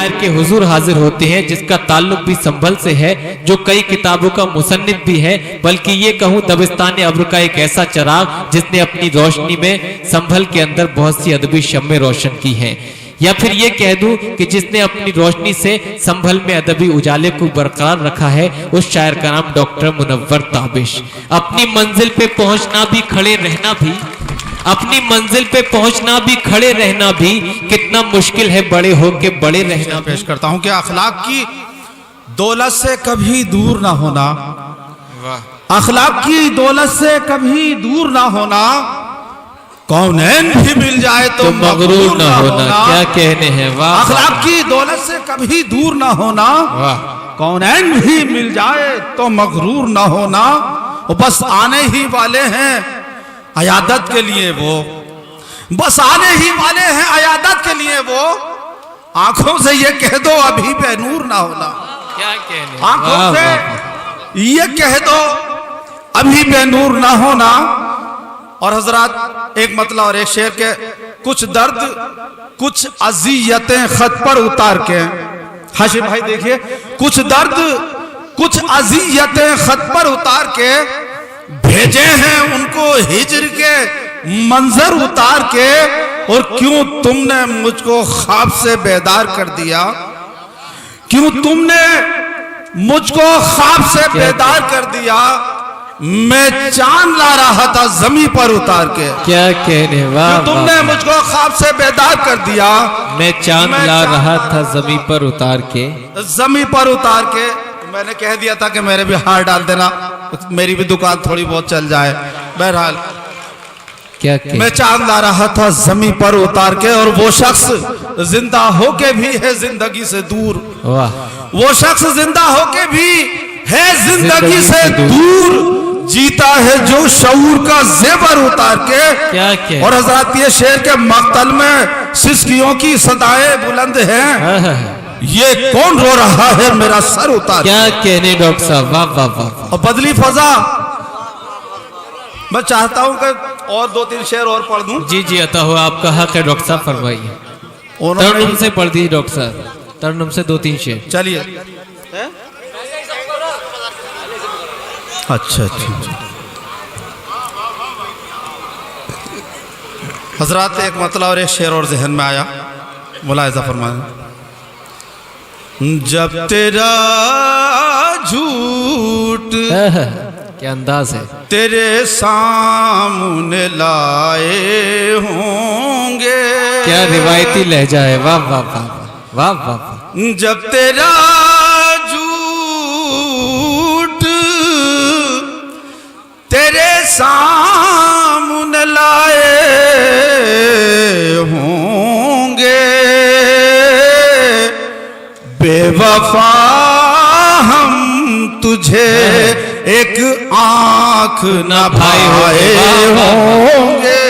शायर के हुजूर हाजिर होते हैं जिसका ताल्लुक भी संभल से है, जो कई किताबों का मुसन्निफ भी है, बल्कि ये कहूँ दबिस्तान अब्र का एक ऐसा चिराग जिसने अपनी रोशनी में संभल के अंदर बहुत सी अदबी शम्में रोशन की हैं। या फिर ये कह दूं कि जिसने अपनी रोशनी से संभल में अदबी उजाले को बरकरार रखा है, उस शायर का नाम डॉक्टर मुनव्वर ताबिश। अपनी मंजिल पे पहुंचना भी, खड़े रहना भी, अपनी मंजिल पे पहुंचना भी, खड़े रहना भी कितना मुश्किल है, बड़े होके बड़े रहना। पेश करता हूं कि अखलाक की दौलत से कभी दूर ना होना, अखलाक की दौलत से कभी दूर ना होना, कौनैन भी मिल जाए तो मगरूर ना होना। क्या कहने हैं, वाह। अखलाक की दौलत से कभी दूर ना होना, वाह। कौनैन भी मिल जाए तो मगरूर ना होना, बस आने ही वाले हैं अयादत के लिए वो, बस आने ही वाले हैं अयादत के लिए वो, आंखों से ये कह दो अभी बेनूर ना होना। क्या कहने, आंखों से ये कह दो अभी बेनूर ना होना। और हजरात एक मतलब और एक शेर के कुछ दर्द कुछ अजियतें खत पर उतार के, हाशिम भाई देखिए, कुछ दर्द कुछ अजियतें खत पर उतार के भेजे हैं उनको हिजर के मंजर उतार के, और क्यों तुमने मुझको ख्वाब से बेदार कर दिया, क्यों तुमने मुझको ख्वाब से बेदार कर दिया, मैं चांद ला रहा था जमी पर उतार के। क्या कहने, वाह। तुमने मुझको ख्वाब से बेदार कर दिया, मैं चांद ला रहा था जमी पर उतार के, जमी पर उतार के। मैंने कह दिया था कि मेरे भी हार डाल देना, मेरी भी दुकान थोड़ी बहुत चल जाए। बहरहाल क्या मैं चांद ला रहा था जमी पर उतार के, और वो शख्स जिंदा होके भी है जिंदगी से दूर, वाह। वो शख्स जिंदा होके भी है जिंदगी से दूर, जीता है जो शऊर का जेवर उतार के। क्या और हजरत ये शेर के मक्तल में सिसकियों की सदाएं बुलंद हैं, ये कौन रो रहा है मेरा सर उतार। क्या कहने डॉक्टर साहब, वाह वाह वाह। और बदली फजा, मैं चाहता हूं कि और दो तीन शेर और पढ़ दूं। जी जी अता हो, आपका हक है डॉक्टर साहब, फरमाइए। तरन्नुम से पढ़ दीजिए डॉक्टर साहब, तरन्नुम से दो तीन शेर। चलिए। अच्छा अच्छा। हजरात एक मतलब और एक शेर और जहन में आया, मुलाहिजा फरमाएं। जब तेरा झूठ क्या अंदाज है, तेरे सामने लाए होंगे, क्या रिवायती लहजा है, वाह वाह वाह वाह वाह वाह। जब तेरा तेरे सामने लाए होंगे, बेवफा हम तुझे एक आंख न भाए होंगे।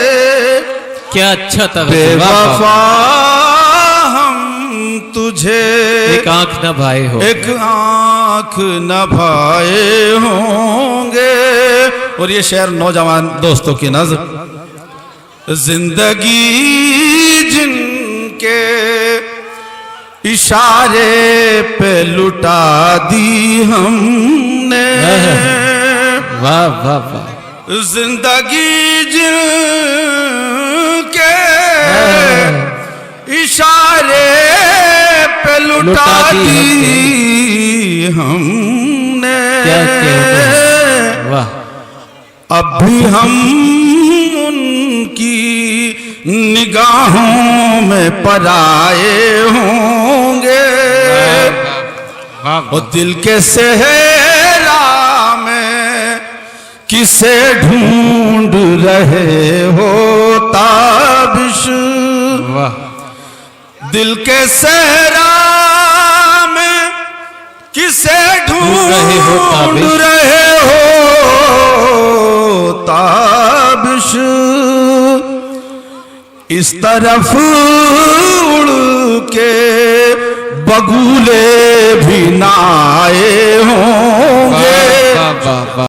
क्या अच्छा था, बेवफा हम तुझे एक आंख न भाए हो, एक आंख न भाए होंगे। और ये शेर नौजवान दोस्तों की नज़र, जिंदगी जिनके इशारे पे लुटा दी हमने, वाह वाह वाह। जिंदगी जिनके इशारे पे लुटा दी हमने, वाह। अब भी हम उनकी निगाहों में पराए होंगे, और दिल के सहरा में किसे ढूंढ रहे हो ताबिश, दिल के सहरा में किसे ढूंढ रहे हो ताबिश, इस तरफ उड़ के बगुले भी ना